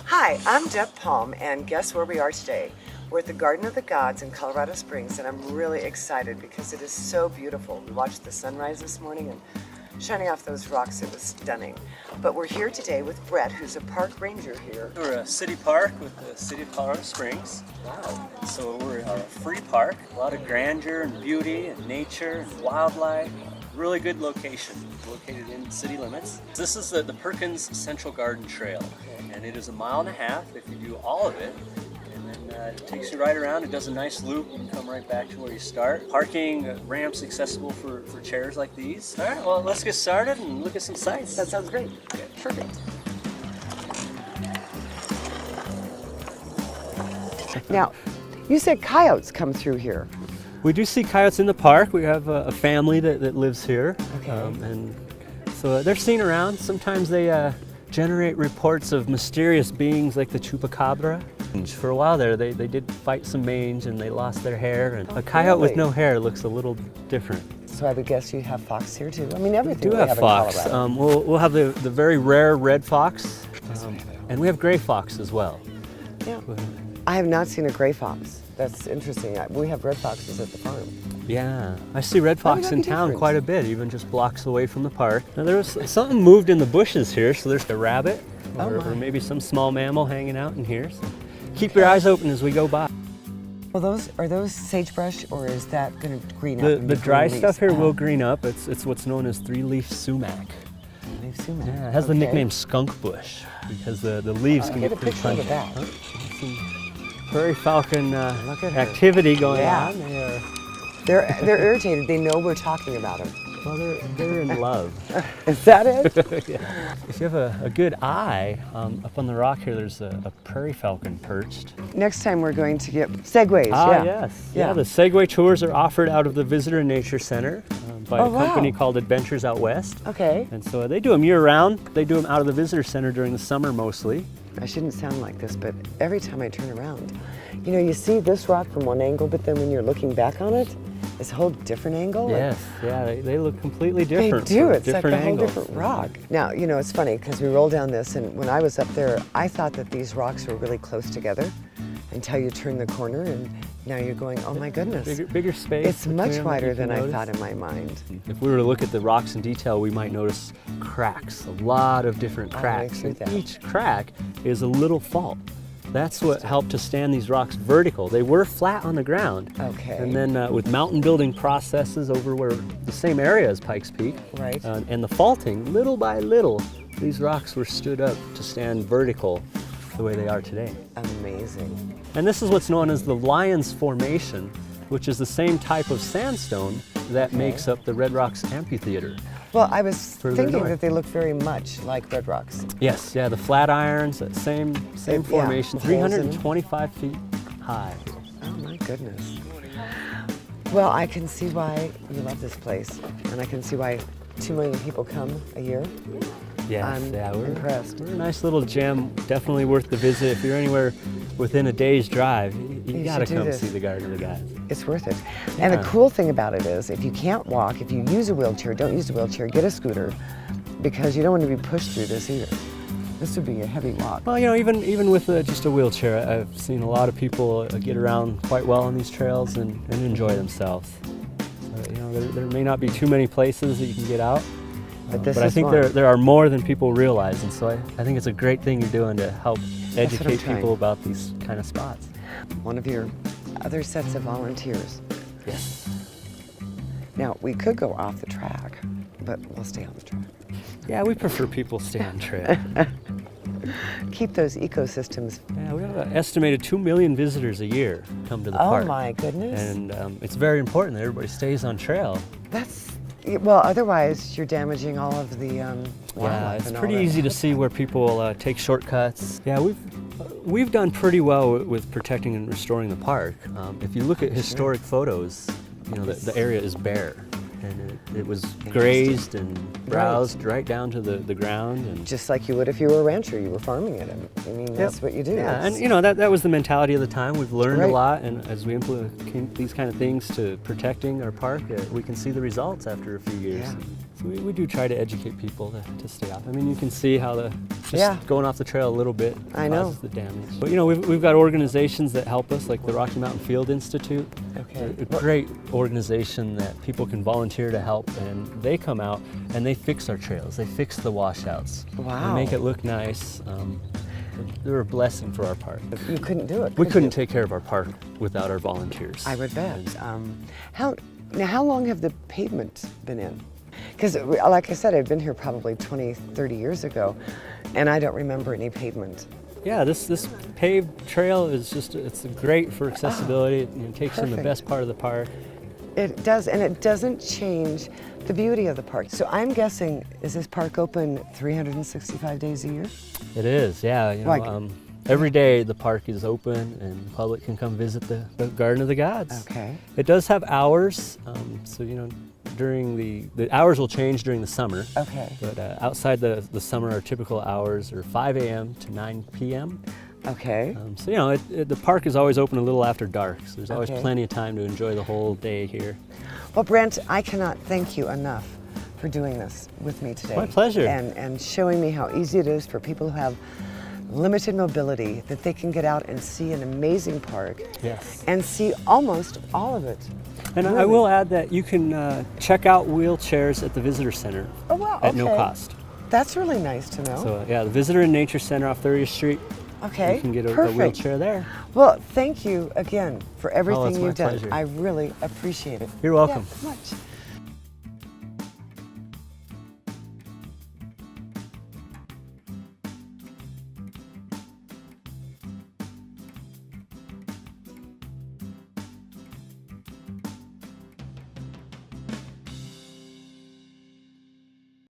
Hi, I'm Deb Palm, and guess where we are today? We're at the Garden of the Gods in Colorado Springs, and I'm really excited because it is so beautiful. We watched the sunrise this morning, and shining off those rocks, it was stunning. But we're here today with Bret, who's a park ranger here. We're a city park with the city of Colorado Springs. Wow. So we're a free park, a lot of grandeur and beauty and nature and wildlife. Really good location, located in city limits. This is the Perkins Central Garden Trail, and it is 1.5 miles if you do all of it. And then it takes you right around. It does a nice loop and come right back to where you start. Parking ramps accessible for chairs like these. All right, well, let's get started and look at some sights. That sounds great. Perfect. Now, you said coyotes come through here. We do see coyotes in the park. We have a family that lives here. Okay. And so they're seen around. Sometimes they generate reports of mysterious beings like the chupacabra. For a while there, they did fight some mange and they lost their hair. And a coyote with no hair looks a little different. So I would guess you have fox here too. I mean, everything We do have fox. in Colorado. We'll have the very rare red fox. And we have gray fox as well. Yeah. I have not seen a gray fox. That's interesting. We have red foxes at the farm. Yeah, I see red fox that in be town different? quite a bit, even just blocks away from the park. Now there was something moved in the bushes here, so there's a rabbit or maybe some small mammal hanging out in here. So keep your eyes open as we go by. Well, are those sagebrush, or is that going to green up? The dry stuff here will green up. It's what's known as three-leaf sumac. Leaf sumac. Yeah, it has the nickname skunk bush because the leaves can Get a get pretty picture of pungent. that. Some prairie falcon Look at her. activity going Yeah. on. They're irritated. They know we're talking about them. Well, they're in love. Is that it? Yeah. If you have a good eye, up on the rock here, there's a prairie falcon perched. Next time we're going to get segways. Ah, yeah. yes. Yeah. Yeah, the Segway tours are offered out of the Visitor and Nature Center by a company wow. called Adventures Out West. Okay. And so they do them year-round. They do them out of the Visitor Center during the summer mostly. I shouldn't sound like this, but every time I turn around, you know, you see this rock from one angle, but then when you're looking back on it, it's a whole different angle. Yes, yeah, they look completely They different. do. from It's like different a whole angles. different rock. Now, you know, it's funny because we rolled down this, and when I was up there, I thought that these rocks were really close together until you turn the corner, and now you're going, oh my goodness. Bigger space. It's much between them, wider you can than I notice. thought in my mind. If we were to look at the rocks in detail, we might notice cracks, a lot of different cracks. see And that. each crack is a little fault. That's what helped to stand these rocks vertical. They were flat on the ground. Okay. And then with mountain building processes over where the same area as Pikes Peak, Right. and the faulting, little by little, these rocks were stood up to stand vertical the way they are today. Amazing. And this is what's known as the Lions Formation, which is the same type of sandstone that makes up the Red Rocks Amphitheater. Well, I was Further thinking north. that they look very much like red rocks. Yes, yeah, the Flatirons, that same Yeah, formation, the holes in them. 325 feet high. Oh my goodness. Well, I can see why you love this place, and I can see why 2 million people come a year. Yes, I'm yeah, we're impressed. We're a nice little gem, definitely worth the visit. If you're anywhere within a day's drive, you gotta should do come this. see the Garden of the Gods. It's worth it. And the Yeah. cool thing about it is, if you can't walk, if you use a wheelchair, don't use a wheelchair, get a scooter, because you don't want to be pushed through this either. This would be a heavy walk. Well, you know, even with just a wheelchair, I've seen a lot of people get around quite well on these trails and enjoy themselves. So, you know, there may not be too many places that you can get out, But this but I is think one. there are more than people realize, and so I think it's a great thing you're doing to help what I'm educate trying. people about these kind of spots. One of your other sets of volunteers. Yes. Now, we could go off the track, but we'll stay on the track. Yeah, we prefer people stay on trail. Keep those ecosystems. Yeah, we have an estimated 2 million visitors a year come to the Oh park. my goodness. And it's very important that everybody stays on trail. That's, well, otherwise you're damaging all of the wildlife. Yeah, it's and all pretty that. easy to see where people take shortcuts. Yeah, we've done pretty well with protecting and restoring the park. If you look at historic photos, you know, the area is bare. And it was grazed and browsed right down to the ground. And Just like you would if you were a rancher, you were farming it. I mean, that's what you do. yeah, It's- and you know, that was the mentality of the time. We've learned a Right. lot, and as we implement these kind of things to protecting our park, we can see the results after a few years. Yeah. So we do try to educate people to stay off. I mean, you can see how Just going off the trail a little bit I know. causes the damage. But you know, we've got organizations that help us, like the Rocky Mountain Field Institute. Okay. A great organization that people can volunteer to help, and they come out and they fix our trails. They fix the washouts. Wow. They make it look nice. They're a blessing for our park. You couldn't do it. We could couldn't you? take care of our park without our volunteers. I would bet. How long have the pavements been in? Because, like I said, I've been here probably 20, 30 years ago, and I don't remember any pavement. Yeah, this paved trail is it's great for accessibility. It takes in the Perfect. best part of the park. It does, and it doesn't change the beauty of the park. So I'm guessing, is this park open 365 days a year? It is, yeah. You know, Like- every day the park is open and the public can come visit the Garden of the Gods. Okay. It does have hours, so you know, during the hours will change during the summer. Okay. But outside the summer, our typical hours are 5 a.m. to 9 p.m. Okay. So you know, the park is always open a little after dark, so there's always Okay. plenty of time to enjoy the whole day here. Well, Brent, I cannot thank you enough for doing this with me today. My pleasure. And showing me how easy it is for people who have limited mobility, that they can get out and see an amazing park. Yes. And see almost all of it. And I Really. will add that you can check out wheelchairs at the Visitor Center Oh, wow, at no okay. cost. That's really nice to know. So yeah, the Visitor and Nature Center off 30th Street. Okay, You can get a perfect. wheelchair there. Well, thank you again for everything it's my you've done. pleasure. I really appreciate it. You're welcome. Yeah, much.